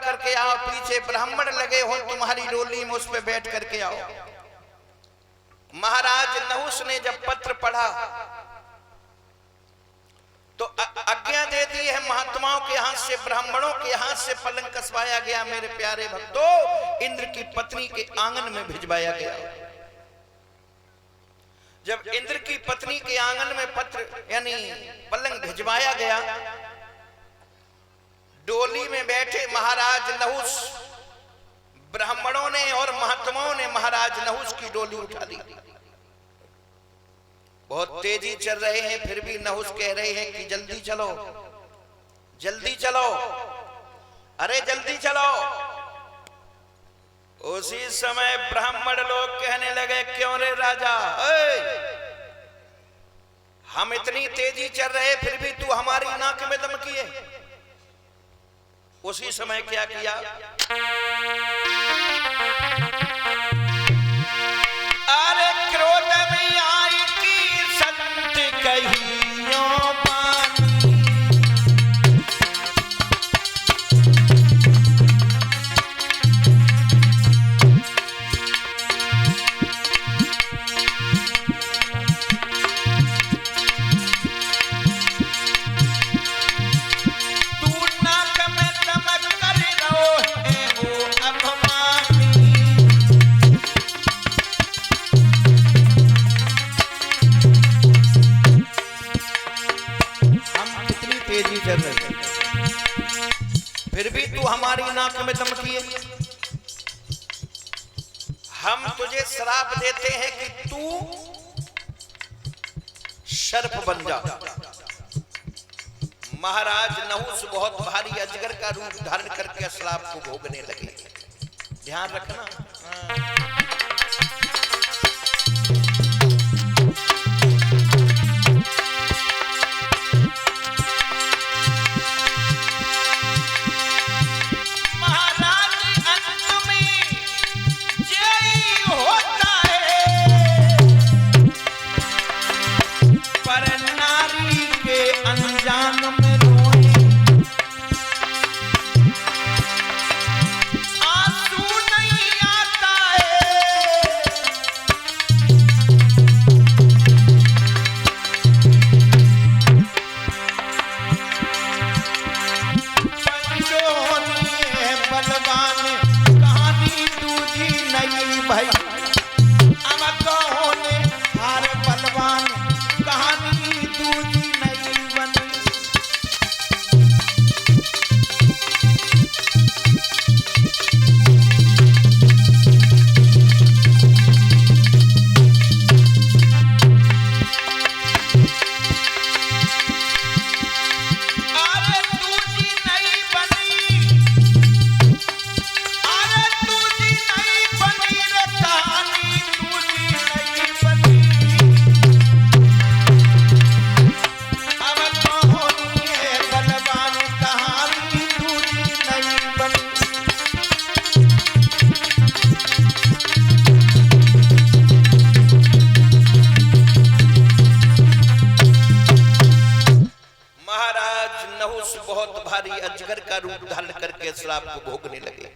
करके आओ, पीछे ब्राह्मण लगे हो तुम्हारी डोली में, उस पे बैठ करके आओ। महाराज नहुस ने जब पत्र पढ़ा तो आज्ञा दे दी है महात्माओं के हाथ से, ब्राह्मणों के हाथ से पलंग कसवाया गया। मेरे प्यारे भक्तों, इंद्र की पत्नी के आंगन में भिजवाया गया। जब इंद्र की पत्नी के आंगन में पत्र यानी पलंग भिजवाया गया, डोली में बैठे महाराज नहुस, ब्राह्मणों ने और महात्माओं ने महाराज नहुस की डोली उठा ली। बहुत तेजी चल रहे हैं, फिर भी नहुस कह रहे हैं कि जल्दी चलो, जल्दी चलो, अरे जल्दी चलो। उसी समय ब्राह्मण लोग कहने लगे, क्यों रे राजा, हम इतनी तेजी चल रहे फिर भी तू हमारी नाक में दम किए। उसी समय क्या किया, अरे क्रोध में आई की संत कहियो बानी, तू नाक में दम कर रहो है वो अभिमानी। तेजी चल रही फिर भी तू हमारी नाक में दम किए। हम तुझे श्राप देते हैं कि तू सर्प बन जा। महाराज नहुस बहुत भारी अजगर का रूप धारण करके श्राप को भोगने लगे। ध्यान रखना। अजगर का रूप धारण करके श्राप को भोगने लगे।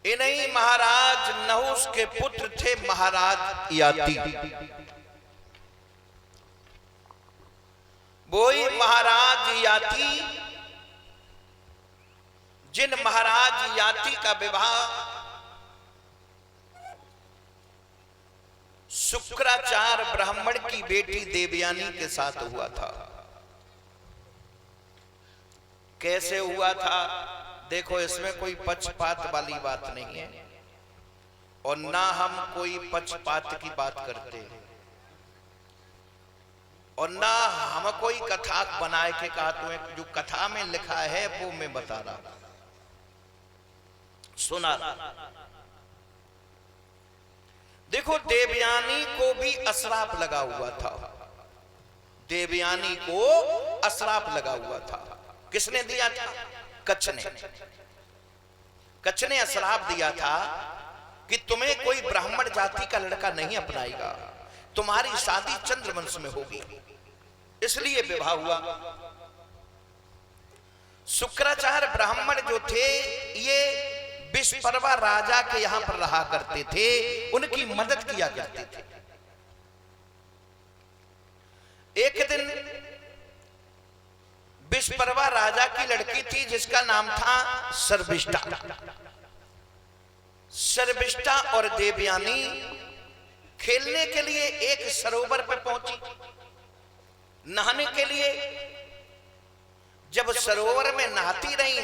इन्हीं महाराज नहुस के पुत्र थे महाराज याति। वही महाराज याति जिन महाराज याति का विवाह शुक्राचार्य ब्राह्मण की बेटी देवयानी के साथ हुआ था। कैसे हुआ था देखो, इसमें कोई पक्षपात वाली बात नहीं है और ना हम कोई पक्षपात की बात करते हैं और ना हम कोई कथा बनाए के कहा। तो जो कथा में लिखा है वो मैं बता रहा, सुना। देखो, देवयानी को भी अश्राप लगा हुआ था। देवयानी को अश्राप लगा हुआ था। किसने दिया था? कच्छ ने। कच्छ ने अश्राप दिया था कि तुम्हें कोई ब्राह्मण जाति का लड़का नहीं अपनाएगा, तुम्हारी शादी चंद्रवंश में होगी। इसलिए विवाह हुआ। शुक्राचार्य ब्राह्मण जो थे ये विश्वपर्वा राजा के यहां पर रहा करते थे, उनकी मदद किया करते थे। एक दिन विश्वपर्वा राजा की लड़की थी जिसका नाम था सर्विष्ठा। सर्विष्ठा और देवयानी खेलने के लिए एक सरोवर पर पहुंची, नहाने के लिए। जब सरोवर में नहाती रही,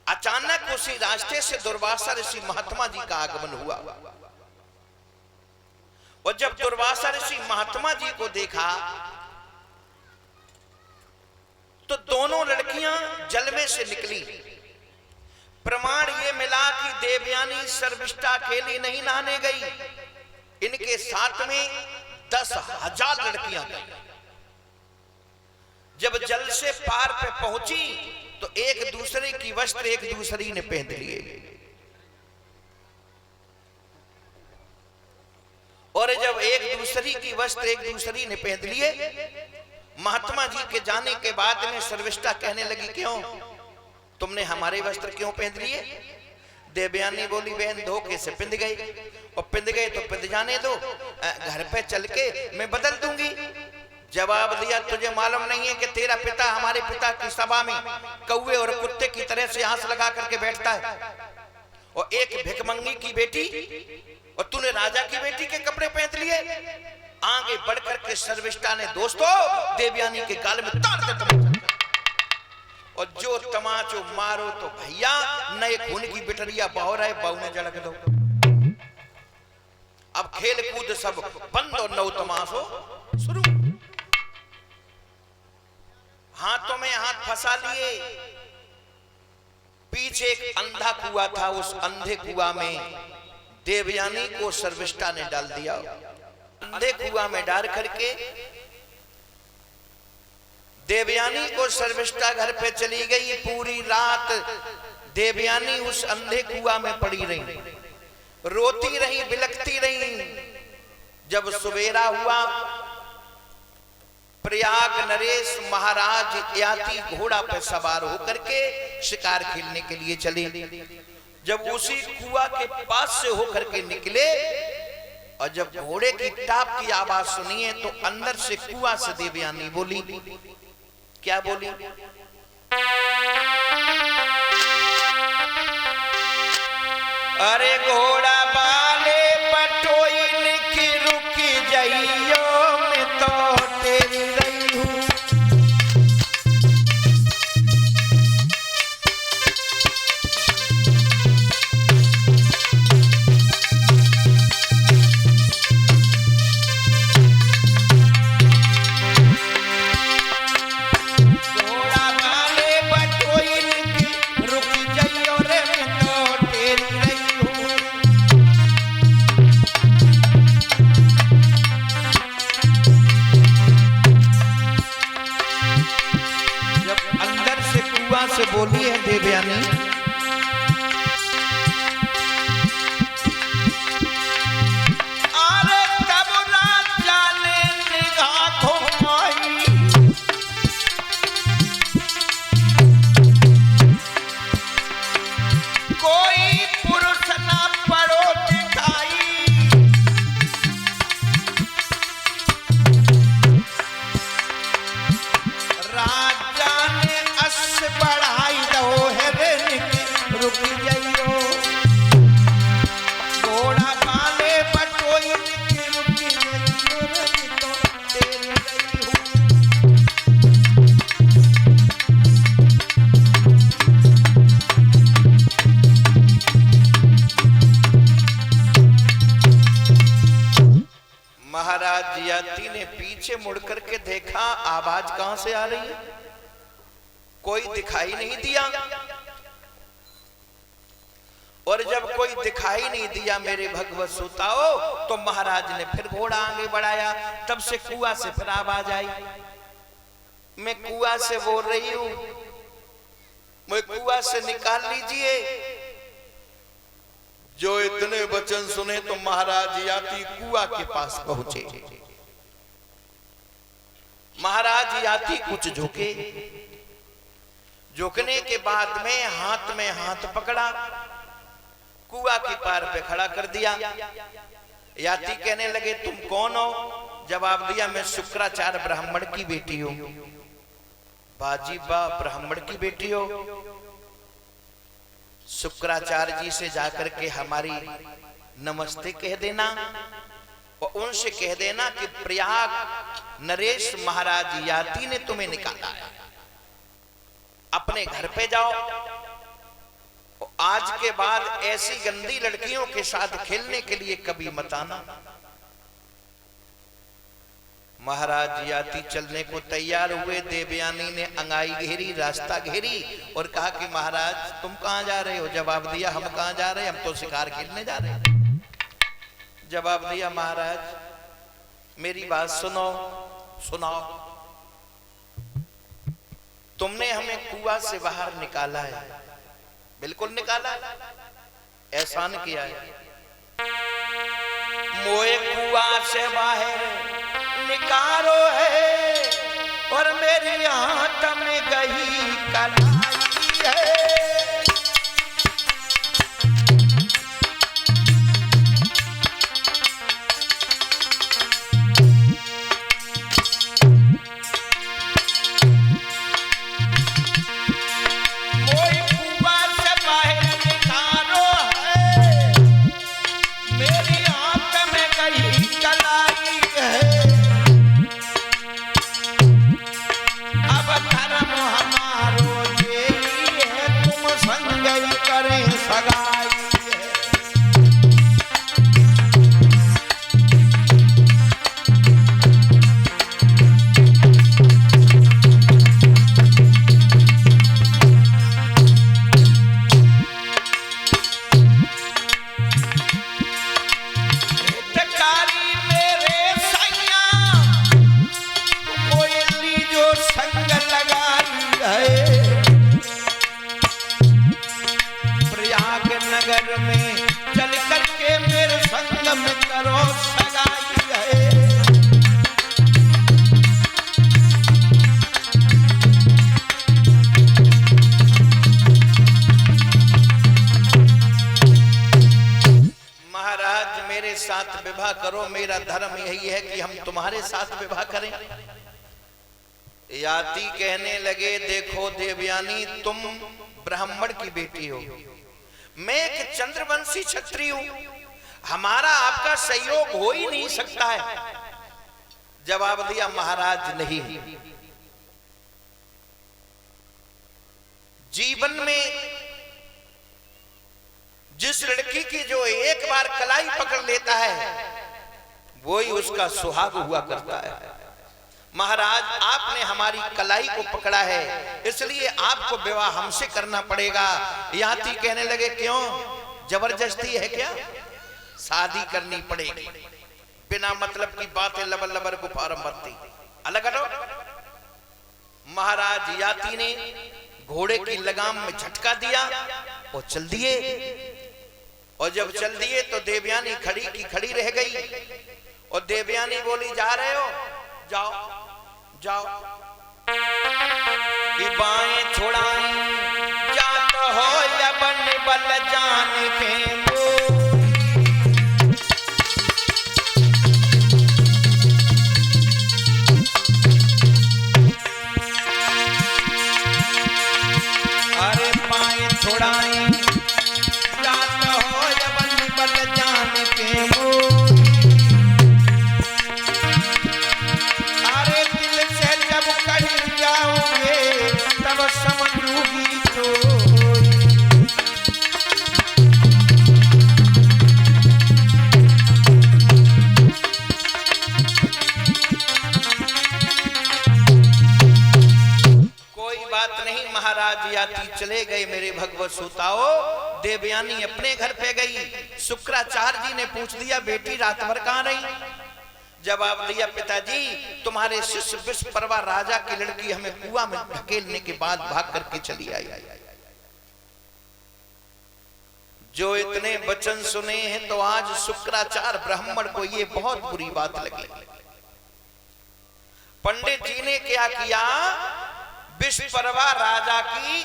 अचानक उसी रास्ते से दुर्वासा ऋषि महात्मा जी का आगमन हुआ। और जब दुर्वासा ऋषि महात्मा जी को देखा तो दोनों लड़कियां जल में से निकली। प्रमाण ये मिला कि देवयानी सर्विष्ठा अकेली नहीं नहाने गई, इनके साथ में 10,000 लड़कियां गई। जब जल से पार पे पहुंची तो एक दूसरे की वस्त्र एक दूसरी ने पहन लिए। और जब एक दूसरी की वस्त्र एक दूसरी ने पहन लिए, महात्मा जी के जाने के बाद में सर्विष्ठा कहने लगी, क्यों तुमने हमारे वस्त्र क्यों पहन लिए? देवयानी बोली, बहन धोखे से पिंध गई, और पिंध गए तो पिंध जाने दो, घर पे चल के मैं बदल दूंगी। जवाब दिया, तुझे मालूम नहीं है कि तेरा पिता हमारे पिता की सभा में कौवे और कुत्ते की तरह से आंस लगा करके बैठता है, और एक भिखमंगी की बेटी और तूने राजा की बेटी के कपड़े पहन लिए। आगे बढ़कर के सर्विष्ठा ने दोस्तों देवयानी के गाल में तार दे तमाचा, और जो तमाचो मारो तो भैया नए खून की बिटरिया बह रहे, बहू ने झड़क दो। अब खेल कूद सब बंद और नौ तमाशो शुरू। हाथों में हाथ फंसा लिए। पीछे एक अंधा कुआं था, उस अंधे कुआं में देवयानी को सर्विष्ठा ने डाल दिया। अंधे कुआं में डाल करके देवयानी को सर्विष्ठा घर पे चली गई। पूरी रात देवयानी उस अंधे कुआं में पड़ी रही, रोती रही, बिलखती रही। जब सवेरा हुआ, प्रयाग नरेश महाराज याती घोड़ा पर सवार होकर के शिकार खेलने के लिए चले। जब उसी कुआं के पास से होकर के निकले और जब घोड़े की टाप की आवाज सुनी है तो अंदर से कुआं से देवयानी बोली, क्या बोली? अरे घोड़ा बाले पटोइन की रुकी जाइयो, मैं तो तेरी रही हूं। से बोली है देवयानी, अरे तब राजा ने निगाह घुमाई, कोई पुरुष ना पड़ो दिखाई। राजा ने अस बढ़ाई दो है रुक जाइयो, घोड़ा पाले बटोई रुक जाइयो, तो तेरी रही हूं। महाराज याती ने पीछे मुड़ करके देखा, आवाज कहां से आ रही है? कोई दिखाई नहीं दिया। और जब कोई दिखाई नहीं दिया मेरे भगवत सुताओ, तो महाराज ने फिर घोड़ा आगे बढ़ाया। तब से कुआं से फिर आवाज आई, मैं कुआं से बोल रही हूं, मैं कुआं से निकाल लीजिए। जो इतने वचन सुने तो महाराज याती कुआं के पास पहुंचे। महाराज याति कुछ झुके, झुकने के बाद में हाथ पकड़ा, कुआ की पार पे खड़ा कर दिया। याति कहने लगे तुम कौन हो? जवाब दिया मैं शुक्राचार्य ब्राह्मण की बेटी हूं। बाजी बा, ब्राह्मण की बेटी हो? शुक्राचार्य जी से जाकर के हमारी नमस्ते कह देना और उनसे कह देना कि प्रयाग नरेश महाराज याति ने तुम्हें निकाला है, अपने घर पे जाओ। आज के बाद ऐसी गंदी लड़कियों के साथ खेलने के लिए कभी मत आना। महाराज याति चलने को तैयार हुए। देवयानी ने अंगाई घेरी, रास्ता घेरी और कहा कि महाराज तुम कहां जा रहे हो? जवाब दिया हम कहां जा रहे हैं, हम तो शिकार खेलने जा रहे हैं। जवाब दिया महाराज मेरी बात सुनो, सुनाओ। तुमने हमें कुआं से बाहर निकाला है, बिल्कुल निकाला है, एहसान किया है। मोए कुआं से बाहर निकालो है और मेरी हाथ में गही कलाई है। विवाह करो, मेरा धर्म यही है कि हम तुम्हारे साथ विवाह करें। याति कहने लगे देखो देवयानी तुम ब्राह्मण की बेटी हो, मैं एक चंद्रवंशी क्षत्रिय हूं, हमारा आपका सहयोग हो ही नहीं सकता है। जवाब दिया महाराज नहीं, जीवन में जिस लड़की की जो एक बार कलाई पकड़ लेता है वो ही उसका सुहाग हुआ करता है। महाराज आपने हमारी कलाई को पकड़ा है, इसलिए आपको विवाह हमसे करना पड़ेगा। याति कहने लगे क्यों, जबरदस्ती है क्या? शादी करनी पड़ेगी, बिना मतलब की बातें लबर लबर गुफारम बत्ती अलग हटो। महाराज याति ने घोड़े की लगाम में झटका दिया और चल दिए। और जब चल दिए तो देवयानी खड़ी की खड़ी रह गई और देवयानी बोली जा रहे हो, जाओ जाओ। कि बाएं छुड़ाई जात हो लबन बल जान के अरे बाएं छुड़ाई याति चले गए। मेरे भगवत सुताओ, देवयानी अपने घर पे गई। शुक्राचार्य जी ने पूछ दिया बेटी रात भर कहां रही? जवाब दिया पिताजी तुम्हारे शिष्य विश्वपर्वा राजा की लड़की हमें कुआं में ढकेलने के बाद भाग करके चली आई। जो इतने वचन सुने हैं तो आज शुक्राचार्य ब्राह्मण को ये बहुत बुरी बात लगी। पंडित जी ने क्या किया, विषपरवा राजा की,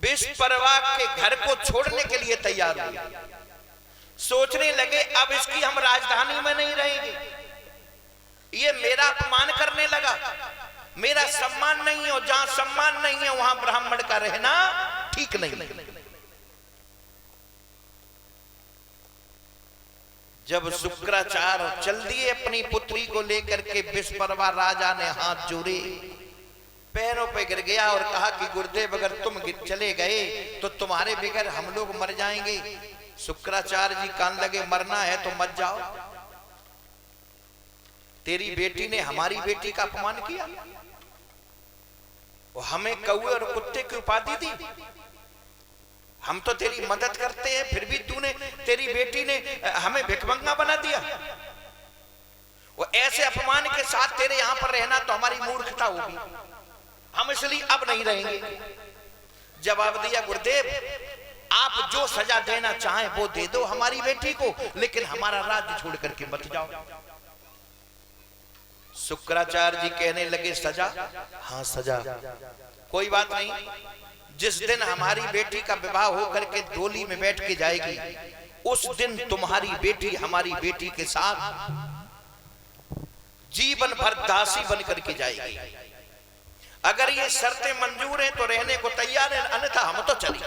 विषपरवा के घर को छोड़ने के लिए तैयार हुए। सोचने लगे अब इसकी हम राजधानी में नहीं रहेंगे, ये मेरा अपमान करने लगा, मेरा सम्मान नहीं है, और जहां सम्मान नहीं है वहां ब्राह्मण का रहना ठीक नहीं। जब शुक्राचार्य चल दिए अपनी पुत्री को लेकर के, विषपरवा राजा ने हाथ जोड़े, पैरों पे गिर गया और कहा कि गुरुदेव अगर तुम चले गए तो तुम्हारे बगैर हम लोग मर जाएंगे। शुक्राचार्य जी कान लगे, मरना है तो मत जाओ, तेरी बेटी ने हमारी बेटी का अपमान किया, वो हमें कौवे और कुत्ते की उपाधि दी, हम तो तेरी मदद करते हैं, फिर भी तूने, तेरी बेटी ने हमें भिखमंगा बना दिया। वो ऐसे अपमान के साथ तेरे यहां पर रहना तो हमारी मूर्खता होगी, हम इसलिए अब नहीं रहेंगे। जवाब दिया, गुरुदेव आप जो सजा देना चाहें वो दे दो हमारी बेटी को, लेकिन हमारा राज्य छोड़ करके मत जाओ। शुक्राचार्य जी कहने लगे, सजा? हाँ सजा, कोई बात नहीं, जिस दिन हमारी बेटी का विवाह होकर के डोली में बैठ के जाएगी, उस दिन तुम्हारी बेटी हमारी बेटी के साथ जीवन भर दासी बन करके जाएगी। अगर ये शर्तें मंजूर हैं तो रहने को तैयार है, अन्यथा हम तो चले।